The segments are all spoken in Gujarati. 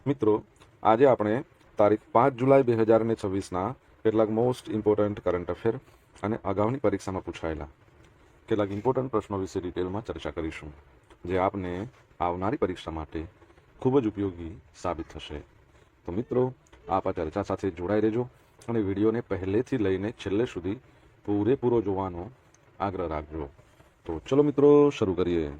મિત્રો, આજે આપણે તારીખ 5 જુલાઈ 2026ના કેટલાક મોસ્ટ ઇમ્પોર્ટન્ટ કરંટ અફેર અને અગાઉની પરીક્ષામાં પૂછાયેલા કેટલાક ઇમ્પોર્ટન્ટ પ્રશ્નો વિશે ડિટેલમાં ચર્ચા કરીશું, જે આપને આવનારી પરીક્ષા માટે ખૂબ જ ઉપયોગી સાબિત થશે. તો મિત્રો, આપ આ ચર્ચા સાથે જોડાઈ રહેજો અને વિડીયોને પહેલેથી લઈને છેલ્લે સુધી પૂરેપૂરો જોવાનો આગ્રહ રાખજો. તો ચલો મિત્રો, શરૂ કરીએ.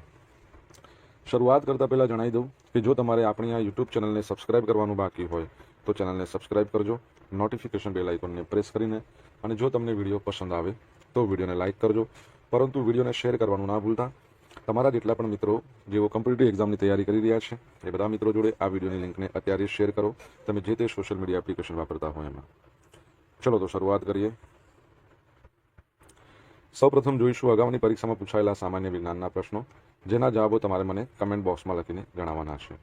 શરૂઆત કરતાં પહેલાં જણાવી દઉં કે જો તમારે આપણી આ યુટ્યુબ ચેનલને સબસ્ક્રાઇબ કરવાનું બાકી હોય તો ચેનલને સબસ્ક્રાઇબ કરજો, નોટિફિકેશન બેલ આઇકોનને પ્રેસ કરીને, અને જો તમને વિડીયો પસંદ આવે તો વિડીયોને લાઇક કરજો, પરંતુ વિડીયોને શેર કરવાનું ના ભૂલતા. તમારા જેટલા પણ મિત્રો જેઓ કોમ્પિટિટિવ એક્ઝામની તૈયારી કરી રહ્યા છે એ બધા મિત્રો જોડે આ વિડીયોની લિંકને અત્યારે શેર કરો, તમે જે તે સોશિયલ મીડિયા એપ્લિકેશન વાપરતા હોય એમાં. ચલો તો શરૂઆત કરીએ. સૌપ્રથમ જોઈશું અગાઉની પરીક્ષામાં પૂછાયેલા સામાન્ય વિજ્ઞાનના પ્રશ્નો, જેના જવાબો તમારે મને કમેન્ટ બોક્સમાં લખીને જણાવવાના છે.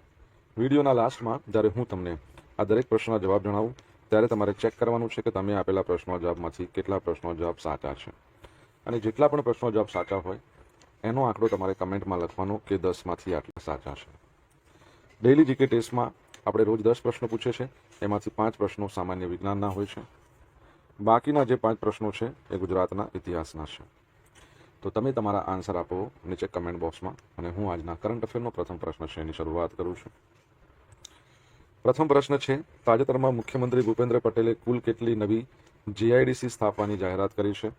વિડીયોના લાસ્ટમાં જ્યારે હું તમને આ દરેક પ્રશ્નના જવાબ જણાવું ત્યારે તમારે ચેક કરવાનું છે કે તમે આપેલા પ્રશ્નોના જવાબમાંથી કેટલા પ્રશ્નોના જવાબ સાચા છે, અને જેટલા પણ પ્રશ્નોના જવાબ સાચા હોય એનો આંકડો તમારે કમેન્ટમાં લખવાનો કે 10માંથી આટલા સાચા છે. ડેઇલી જીકે ટેસ્ટમાં આપણે રોજ 10 પ્રશ્નો પૂછે છે, એમાંથી 5 પ્રશ્નો સામાન્ય વિજ્ઞાનના હોય છે. બાકીના જે 5 પ્રશ્નો છે એ ગુજરાતના ઇતિહાસના છે. તો તમે તમારા આન્સર આપો નીચે કમેન્ટ બોક્સમાં, અને હું આજના કરંટ અફેરનો પ્રથમ પ્રશ્ન છે એની શરૂઆત કરું છું. પ્રથમ પ્રશ્ન છે, તાજેતરમાં મુખ્યમંત્રી ભૂપેન્દ્ર પટેલે કુલ કેટલી નવી જીઆઈડીસી સ્થાપવાની જાહેરાત કરી છે?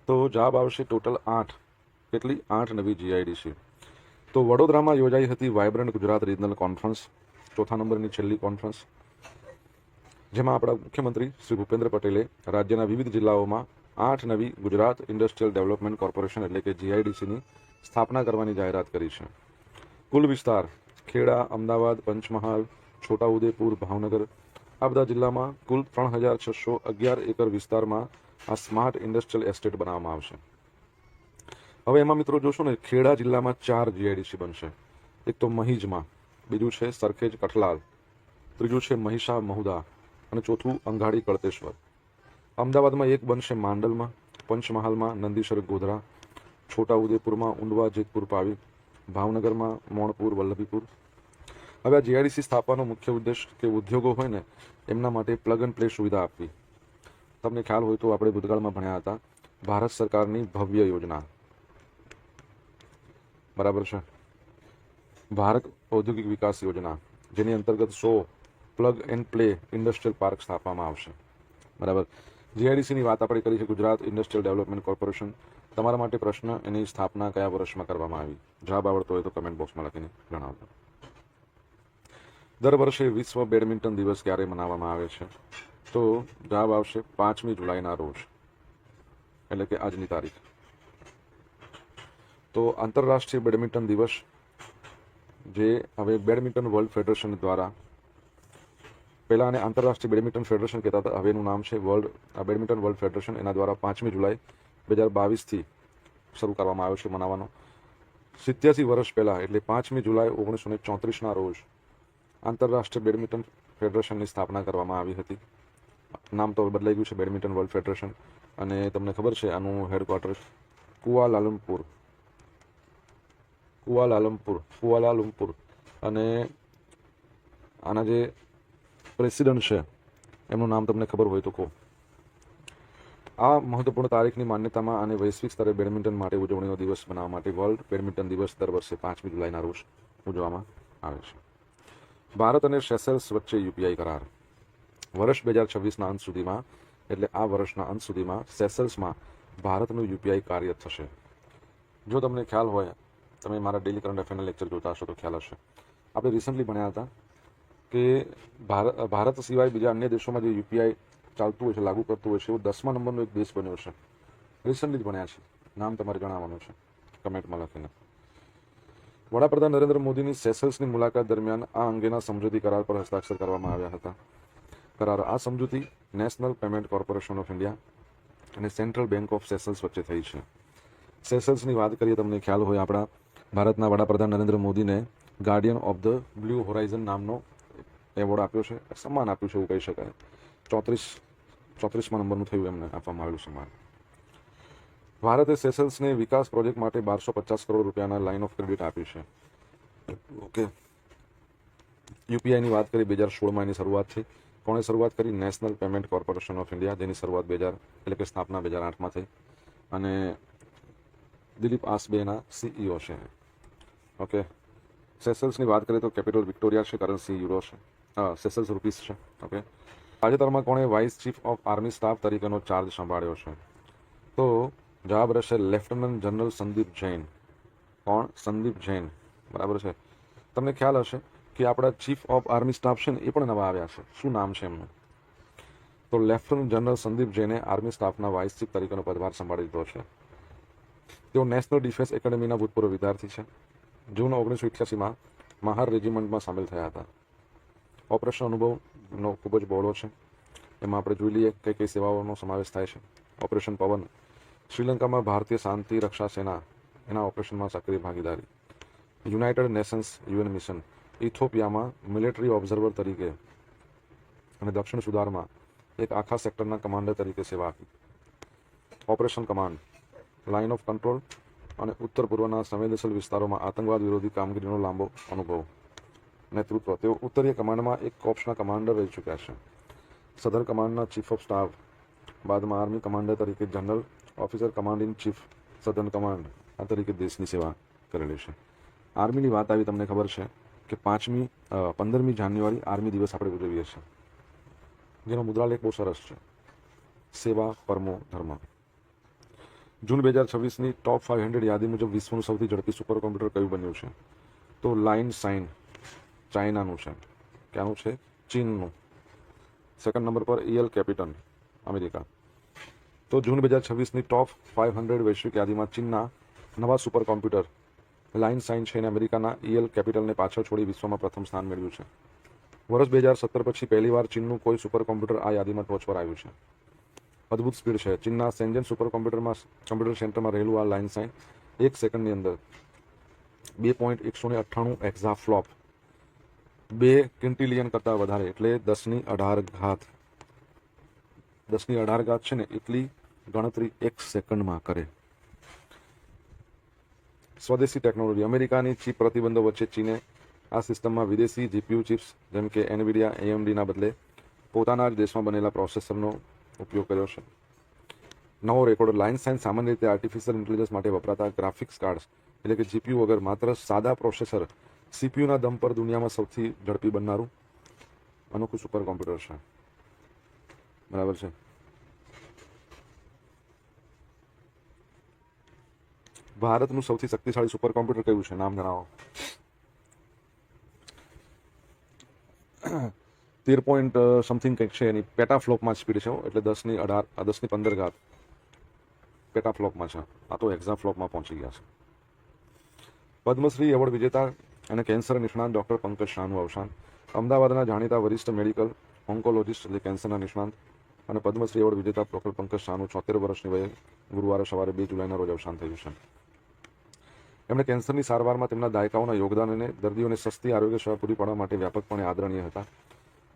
તો જવાબ આવશે ટોટલ 8. કેટલી? 8 નવી જીઆઈડીસી. તો વડોદરામાં યોજાઈ હતી વાયબ્રન્ટ ગુજરાત રિજનલ કોન્ફરન્સ, ચોથા નંબરની છેલ્લી કોન્ફરન્સ, જેમાં આપણા મુખ્યમંત્રી શ્રી ભૂપેન્દ્ર પટેલે રાજ્યના વિવિધ જિલ્લાઓમાં 8 નવી ગુજરાત ઇન્ડસ્ટ્રીયલ ડેવલપમેન્ટ કોર્પોરેશન એટલે કે જીઆઈડીસીની સ્થાપના કરવાની જાહેરાત કરી છે. કુલ વિસ્તાર ખેડા, અમદાવાદ, પંચમહાલ, છોટાઉદેપુર, ભાવનગર આ બધા જિલ્લામાં કુલ 3611 એકર વિસ્તારમાં આ સ્માર્ટ ઇન્ડસ્ટ્રીયલ એસ્ટેટ બનાવવામાં આવશે. હવે એમાં મિત્રો જોશો ને, ખેડા જિલ્લામાં 4 જીઆઈડીસી બનશે. એક તો મહીજમાં, બીજું છે સરખેજ કઠલાલ, ત્રીજું છે મહિષા મહુદા, અને ચોથું અંગાડી કળતેશ્વર. અમદાવાદમાં એક બનશે માંડલમાં, પંચમહાલમાં નંદીસર ગોધરા, છોટાઉદેપુરમાં ઊંડવા જેતપુર પાવી, ભાવનગરમાં મોણપુર વલ્લભીપુર. હવે આ જીઆઈડીસી સ્થાપવાનો મુખ્ય ઉદ્દેશ કે ઉદ્યોગો હોય ને એમના માટે પ્લગ એન્ડ પ્લે સુવિધા આપવી. તમને ખ્યાલ હોય તો આપણે ભૂતકાળમાં ભણ્યા હતા ભારત સરકારની ભવ્ય યોજના, બરાબર છે, ભારત ઔદ્યોગિક વિકાસ યોજના, જેની અંતર્ગત 100 plug and play industrial park સ્થાપવામાં આવશે. બરાબર. જીઆઈડીસીની વાત આપણે કરી છે, ગુજરાત ઇન્ડસ્ટ્રીયલ ડેવલપમેન્ટ કોર્પોરેશન. તમારા માટે પ્રશ્ન, એની સ્થાપના કયા વર્ષમાં કરવામાં આવી? જવાબ આવડતો હોય તો કમેન્ટ બોક્સમાં લખીને જણાવજો. દર વર્ષે વિશ્વ બેડમિન્ટન દિવસ ક્યારે મનાવવામાં આવે છે? તો જવાબ આવશે 5મી જુલાઈના રોજ, એટલે કે આજની તારીખ. તો આંતરરાષ્ટ્રીય બેડમિન્ટન દિવસ, જે હવે બેડમિન્ટન વર્લ્ડ ફેડરેશન દ્વારા, પહેલાં આને આંતરરાષ્ટ્રીય બેડમિન્ટન ફેડરેશન કહેતા હતા, હવે એનું નામ છે બેડમિન્ટન વર્લ્ડ ફેડરેશન. એના દ્વારા 5મી જુલાઈ 2022થી શરૂ કરવામાં આવ્યો છે મનાવવાનો. 87 વર્ષ પહેલાં એટલે 5મી જુલાઈ 1934ના રોજ આંતરરાષ્ટ્રીય બેડમિન્ટન ફેડરેશનની સ્થાપના કરવામાં આવી હતી. નામ તો બદલાઈ ગયું છે બેડમિન્ટન વર્લ્ડ ફેડરેશન, અને તમને ખબર છે આનું હેડક્વાર્ટર કુઆલાલમપુર, અને આના જે પ્રેસિડન્ટ છે એમનું નામ તમને ખબર હોય તો કહો. આ મહત્વપૂર્ણ તારીખની માન્યતામાં અને વૈશ્વિક સ્તરે બેડમિન્ટન માટે ઉજવણીનો દિવસ બનાવવા માટે વર્લ્ડ બેડમિન્ટન દિવસ દર વર્ષે 5મી જુલાઈના રોજ ઉજવવામાં આવે છે. ભારત અને સેશેલ્સ વચ્ચે યુપીઆઈ કરાર. વર્ષ 2026ના અંત સુધીમાં, એટલે આ વર્ષના અંત સુધીમાં સેશેલ્સમાં ભારતનું યુપીઆઈ કાર્યરત થશે. જો તમને ખ્યાલ હોય, તમે મારા ડેલી કરંટ અફેરના લેક્ચર જોતા હશો તો ખ્યાલ હશે, આપણે રિસન્ટલી ભણ્યા હતા કે ભારત સિવાય બીજા અન્ય દેશોમાં જે યુપીઆઈ ચાલતું હોય છે, લાગુ કરતું હોય છે, એવો 10મા નંબરનો એક દેશ બન્યો છે. રિસન્ટલી જ ભણ્યા છે, નામ તમારે જણાવવાનું છે કમેન્ટમાં લખીને. વડાપ્રધાન નરેન્દ્ર મોદીની સેશેલ્સની મુલાકાત દરમિયાન આ અંગેના સમજૂતી કરાર પર હસ્તાક્ષર કરવામાં આવ્યા હતા. આ સમજૂતી national payment corporation of India અને સેન્ટ્રલ બેંક ઓફ સેશેલ્સ વચ્ચે થઈ છે. સેશેલ્સની વાત કરીએ, તમને ખ્યાલ હોય આપણા ભારતના વડાપ્રધાન નરેન્દ્ર મોદીને Guardian of the blue Horizon નામનો એવોર્ડ આપ્યો છે, સન્માન આપ્યું છે એવું કહી શકાય. 34મા નંબરનું થયું એમને આપવામાં આવેલું સન્માન. ભારતે સેશેલ્સને વિકાસ પ્રોજેક્ટ માટે 1250 કરોડ રૂપિયાના લાઇન ઓફ ક્રેડિટ આપી છે. ઓકે. યુપીઆઈની વાત કરી 2016માં એની શરૂઆત થઈ. કોણે શરૂઆત કરી? National payment corporation of India, જેની શરૂઆત સ્થાપના 2008માં થઈ. અને દિલીપ આસબે એના CEO છે. ઓકે. સેસલ્સની વાત કરીએ તો કેપિટલ વિક્ટોરિયા છે, કરન્સી યુરો છે, સેસલ્સ રૂપીસ છે. ઓકે. તાજેતરમાં કોણે vice chief of army staff તરીકેનો ચાર્જ સંભાળ્યો છે? તો જવાબ રહેશે લેફ્ટનન્ટ જનરલ સંદીપ જૈન. કોણ? સંદીપ જૈન. બરાબર છે. તમને ખ્યાલ હશે કે આપણા ચીફ ઓફ આર્મી સ્ટાફ છે ને એ પણ નવા આવ્યા છે. શું નામ છે એમનું? તો લેફ્ટનન્ટ જનરલ સંદીપ જૈને આર્મી સ્ટાફના વાઇસ ચીફ તરીકેનો પદભાર સંભાળી લીધો છે. તેઓ નેશનલ ડિફેન્સ એકેડમીના ભૂતપૂર્વ વિદ્યાર્થી છે. જૂન 1988માં મહાર રેજિમેન્ટમાં સામેલ થયા હતા. ઓપરેશન અનુભવનો ખૂબ જ બહોળો છે. એમાં આપણે જોઈ લઈએ કઈ કઈ સેવાઓનો સમાવેશ થાય છે. ઓપરેશન પવન, શ્રીલંકામાં ભારતીય શાંતિ રક્ષા સેના એના ઓપરેશનમાં સક્રિય ભાગીદારી. યુનાઇટેડ નેશન્સ UN મિશન, ઇથોપિયામાં મિલિટરી ઓબ્ઝર્વર તરીકે અને દક્ષિણ સુદાનમાં એક આખા સેક્ટરના કમાન્ડર તરીકે સેવા આપી. Operation command, line of control અને ઉત્તર પૂર્વના સંવેદનશીલ વિસ્તારોમાં આતંકવાદ વિરોધી કામગીરીનો લાંબો અનુભવ. નેતૃત્વ, તેઓ ઉત્તરીય કમાન્ડમાં એક કોર્પ્સના કમાન્ડર રહી ચૂક્યા છે. સધર કમાન્ડના ચીફ ઓફ સ્ટાફ, બાદમાં આર્મી કમાન્ડર તરીકે general officer command in chief southern command આ તરીકે દેશની સેવા કરેલી છે. આર્મીની વાત આવી, તમને ખબર છે કે 15મી જાન્યુઆરી આર્મી દિવસ આપણે ઉજવીએ છીએ, જેનો મુદ્રાલેખ બહુ સરસ છે, સેવા પરમો ધર્મ. જૂન 2026ની ટોપ 500 યાદી મુજબ વિશ્વનું સૌથી ઝડપી સુપર કોમ્પ્યુટર કયું બન્યું છે? તો લાઇન સાઇન, ચાઇનાનું છે. ક્યાંનું છે? ચીનનું. સેકન્ડ નંબર પર EL કેપિટલ, અમેરિકા. તો જૂન 2026ની ટોપ 500 વૈશ્વિક યાદીમાં ચીનના નવા સુપર કોમ્પ્યુટર લાઇન સાઇન છે અને અમેરિકાના EL કેપિટલને પાછળ છોડી વિશ્વમાં પ્રથમ સ્થાન મેળવ્યું છે. વર્ષ 2017 પછી પહેલીવાર ચીનનું કોઈ સુપર કોમ્પ્યુટર આ યાદીમાં ટોચ પર આવ્યું છે. અદ્ભુત સ્પીડ છે. ચીનના શેન્ઝેન સુપર કોમ્પ્યુટર સેન્ટરમાં રહેલું આ લાઇન સાઇન 1 સેકન્ડની અંદર 2.198 એક્ઝાફ્લોપ, 2 ક્વિન્ટિલિયન કરતાં વધારે, એટલે 10ની 18 છે ને એટલી ગણતરી 1 સેકન્ડમાં કરે. સ્વદેશી ટેકનોલોજી, અમેરિકાની ચીપ પ્રતિબંધો વચ્ચે ચીને આ સિસ્ટમમાં વિદેશી GPU ચિપ્સ જેમ કે NVIDIA AMDના બદલે પોતાના જ દેશમાં બનેલા પ્રોસેસરનો ઉપયોગ કર્યો છે. નવો રેકોર્ડ, લાઇન સાઇન સામાન્ય રીતે આર્ટિફિશિયલ ઇન્ટેલિજન્સ માટે વપરાતા ગ્રાફિક્સ કાર્ડ્સ એટલે કે GPU વગર માત્ર સાદા પ્રોસેસર CPUના દમ પર દુનિયામાં સૌથી ઝડપી બનનારું અનોખું સુપર કોમ્પ્યુટર છે. બરાબર છે. ભારતનું સૌથી શક્તિશાળી સુપર કોમ્પ્યુટર કયું છે? નામ જણાવો. 13 પોઈન્ટ સમથિંગ કંઈક છે. એની પેટાફ્લોપમાં સ્પીડ છે, એટલે 10ની 15 પેટાફ્લોપમાં છે. આ તો એક્ઝાફ્લોપમાં પહોંચી ગયા છે. પદ્મશ્રી એવોર્ડ વિજેતા અને કેન્સર નિષ્ણાંત ડૉક્ટર પંકજ શાહનું અવસાન. અમદાવાદના જાણીતા વરિષ્ઠ મેડિકલ ઓન્કોલોજિસ્ટ એટલે કેન્સરના નિષ્ણાંત અને પદ્મશ્રી એવોર્ડ વિજેતા ડૉક્ટર પંકજ શાહનું 76 વર્ષની વયે ગુરુવારે સવારે 2 જુલાઈના રોજ અવસાન થયું છે. એમણે કેન્સરની સારવારમાં તેમના દાયકાઓના યોગદાન અને દર્દીઓને સસ્તી આરોગ્ય સેવા પૂરી પાડવા માટે વ્યાપકપણે આદરણીય હતા.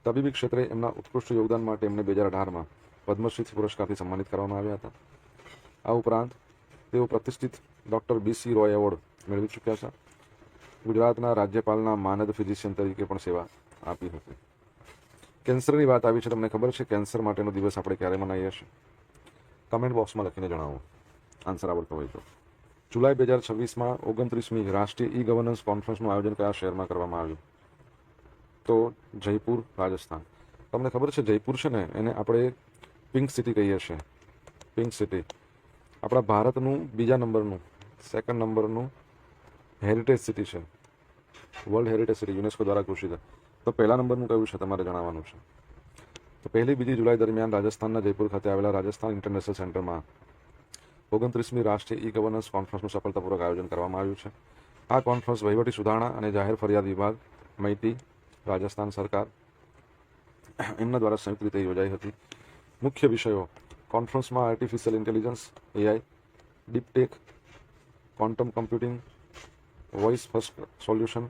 તબીબી ક્ષેત્રે એમના ઉત્કૃષ્ટ યોગદાન માટે એમને 2018માં પદ્મશ્રી પુરસ્કારથી સન્માનિત કરવામાં આવ્યા હતા. આ ઉપરાંત તેઓ પ્રતિષ્ઠિત ડૉક્ટર BC રોય એવોર્ડ મેળવી ચૂક્યા છે. ગુજરાતના રાજ્યપાલના માનદ ફિઝિશિયન તરીકે પણ સેવા આપી હતી. કેન્સરની વાત આવી છે, તમને ખબર છે કેન્સર માટેનો દિવસ આપણે ક્યારે મનાવીએ છીએ? કમેન્ટ બોક્સમાં લખીને જણાવો આન્સર આવડતો હોય તો. જુલાઈ 2026માં 29મી રાષ્ટ્રીય E-ગવર્નન્સ કોન્ફરન્સનું આયોજન કયા શહેરમાં કરવામાં આવ્યું? તો જયપુર, રાજસ્થાન. તમને ખબર છે જયપુર છે ને એને આપણે પિંક સિટી કહીએ છીએ. પિંક સિટી આપણા ભારતનું બીજા નંબરનું, સેકન્ડ નંબરનું હેરિટેજ સિટી છે. વર્લ્ડ હેરિટેજ સિટી યુનેસ્કો દ્વારા ઘોષિત. તો પહેલા નંબરનું કયું છે તમારે જણાવવાનું છે. તો 1-2 જુલાઈ દરમિયાન રાજસ્થાનના જયપુર ખાતે આવેલા રાજસ્થાન ઇન્ટરનેશનલ સેન્ટરમાં 29મી રાષ્ટ્રીય E-ગવર્નન્સ કોન્ફરન્સનું સફળતાપૂર્વક આયોજન કરવામાં આવ્યું છે. આ કોન્ફરન્સ વહીવટી સુધારણા અને જાહેર ફરિયાદ વિભાગ, MeitY, રાજસ્થાન સરકાર એમના દ્વારા સંયુક્ત રીતે યોજાઈ હતી. મુખ્ય વિષયો કોન્ફરન્સમાં artificial intelligence AI, deep tech, quantum computing, voice first solution,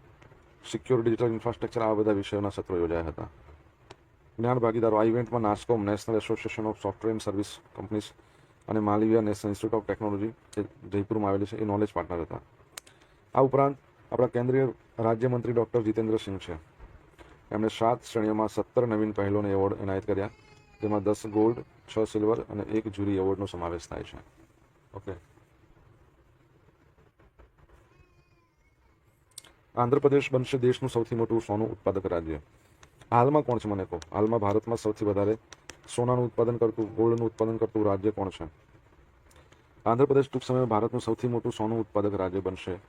secure digital infrastructure, આ બધા વિષયોના સત્રો યોજાયા હતા. જ્ઞાન ભાગીદારો આ ઇવેન્ટમાં NASSCOM, national association of software and service companies અને Malaviya national institute of technology જે જયપુરમાં આવેલી છે એ નોલેજ પાર્ટનર હતા. આ ઉપરાંત આપણા કેન્દ્રીય રાજ્યમંત્રી ડૉક્ટર જીતેન્દ્ર સિંહ છે એમણે 7 શ્રેણીઓમાં 17 નવીન પહેલોને એવોર્ડ એનાયત કર્યા, જેમાં 10 ગોલ્ડ, 6 સિલ્વર અને 1 જ્યુરી એવોર્ડનો સમાવેશ થાય છે. ઓકે. આંધ્રપ્રદેશ બનશે દેશનું સૌથી મોટું સોનું ઉત્પાદક રાજ્ય. હાલમાં કોણ છે મને કહો? હાલમાં ભારતમાં સૌથી વધારે સોનાનું ઉત્પાદન કરતું, ગોલ્ડનું ઉત્પાદન કરતું રાજ્ય કોણ છે? આંધ્રપ્રદેશ ટૂંક સમયમાં ભારતનું સૌથી મોટું સોનું ઉત્પાદક રાજ્ય બનશે.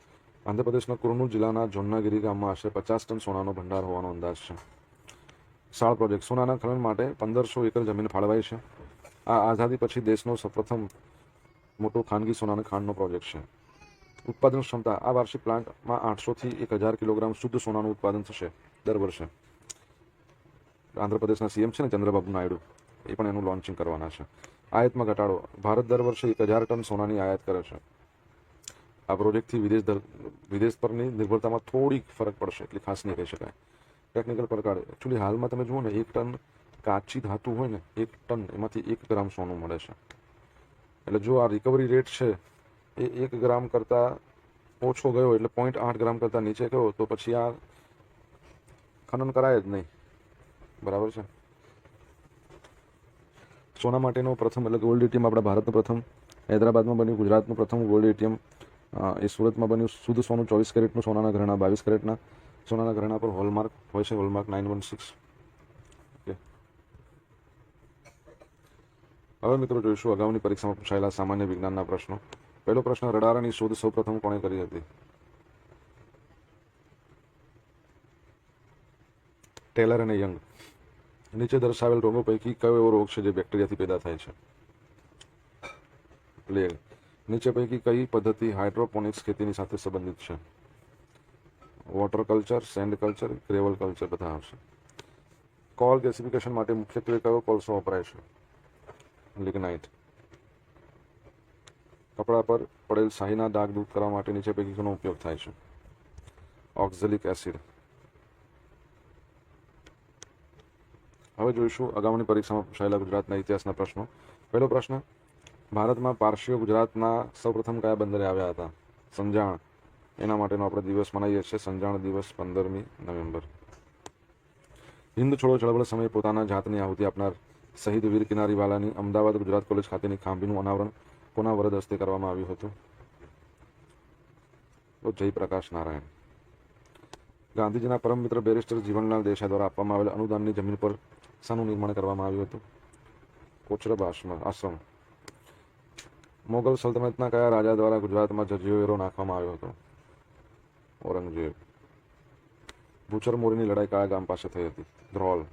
આંધ્રપ્રદેશના કુર્નૂલ જિલ્લાના જોન્નાગીરી ગામમાં આશરે 50 ટન સોનાનો ભંડાર હોવાનો અંદાજ છે. સાળ પ્રોજેક્ટ. સોનાના ખનન માટે 1500 એકર જમીન ફાળવાઈ છે. આ આઝાદી પછી દેશનો સૌપ્રથમ મોટો ખાનગી સોનાના ખાણનો પ્રોજેક્ટ છે. ઉત્પાદન ક્ષમતા. આ વાર્ષિક પ્લાન્ટમાં 800 થી 1000 કિલોગ્રામ શુદ્ધ સોનાનું ઉત્પાદન થશે દર વર્ષે. આંધ્રપ્રદેશના સીએમ છે ને ચંદ્રબાબુ નાયડુ, એ પણ એનું લોન્ચિંગ કરવાના છે. આયાતમાં ઘટાડો. ભારત દર વર્ષે 1000 ટન સોનાની આયાત કરે છે. આ પ્રોજેક્ટથી વિદેશ પરની નિર્ભરતામાં થોડીક ફરક પડશે, એટલી ખાસ નહીં કહી શકાય. ટેકનિકલ પડકાર. એકચ્યુઅલી હાલમાં તમે જુઓ ને, 1 ટન કાચી ધાતુ હોય ને, 1 ટન એમાંથી 1 ગ્રામ સોનું મળે છે. એટલે જો આ રિકવરી રેટ છે એ 1 ગ્રામ કરતાં ઓછો ગયો, એટલે 0.8 ગ્રામ કરતાં નીચે ગયો, તો પછી આ ખનન કરાય જ નહીં. બરાબર છે. સોના માટેનો પ્રથમ એટલે ગોલ્ડ એટીએમ આપણા ભારતનું પ્રથમ હૈદરાબાદમાં બન્યું. ગુજરાતનું પ્રથમ ગોલ્ડ એટીએમ એ સુરતમાં બન્યું. શુદ્ધ સોનું 24 કેરેટનું, સોનાના ઘરેણા 22 કેરેટના. સોનાના ઘરેણા પર હોલમાર્ક હોય છે, હોલમાર્ક 916. ઓકે. હવે મિત્રો જોઈશું અગાઉની પરીક્ષામાં પૂછાયેલા સામાન્ય વિજ્ઞાનના પ્રશ્નો. પહેલો પ્રશ્ન, રડારની શોધ સૌપ્રથમ કોણે કરી હતી? ટેલર અને યંગ. નીચે દર્શાવેલ રોગો પૈકી કયો એવો રોગ છે જે બેક્ટેરિયાથી પેદા થાય છે? પ્લેગ. નીચે પૈકી કઈ પદ્ધતિ હાઇડ્રોપોનિક્સ ખેતીની સાથે સંબંધિત છે? Water culture, sand culture, gravel culture બધા આવશે. કોલ ગેસિફિકેશન માટે મુખ્યત્વે કયો કોલસો વપરાય છે? લિગ્નાઇટ. કપડા પર પડેલ શાહીના ડાઘ દૂર કરવા માટે નીચે પૈકી કોનો ઉપયોગ થાય છે? Oxalic acid. હવે જોઈશું અગાઉની પરીક્ષામાં પૂછાયેલા ગુજરાતના ઇતિહાસના પ્રશ્નો. પહેલો પ્રશ્ન, ભારતમાં પારસીઓ ગુજરાતના સૌપ્રથમ કયા બંદરે આવ્યા હતા? સંજાણ. એના માટેનો આપણે દિવસ મનાવીએ છીએ સંજાણ દિવસ, 15મી નવેમ્બર. હિન્દ છોડો ચળવળ સમયે પોતાના જાતની આહુતિ આપનાર શહીદ વીર કિનારીવાલાની અમદાવાદ ગુજરાત કોલેજ ખાતેની ખાંભીનું અનાવરણ કોના વરદ હસ્તે કરવામાં આવ્યું હતું? તો જયપ્રકાશ નારાયણ. ગાંધીજીના પરમ મિત્ર બેરિસ્ટર જીવનલાલ દેસાઈ દ્વારા આપવામાં આવેલ અનુદાનની જમીન પર શાનું નિર્માણ કરવામાં આવ્યું હતું? કોચરબ આશ્રમ. મોગલ સલ્તનતના કયા રાજા દ્વારા ગુજરાતમાં જજિયો વેરો નાખવામાં આવ્યો હતો? ઔરંગઝેબ. ભૂચર મોરીની લડાઈ કયા ગામ પાસે થઈ હતી? ધ્રોલ.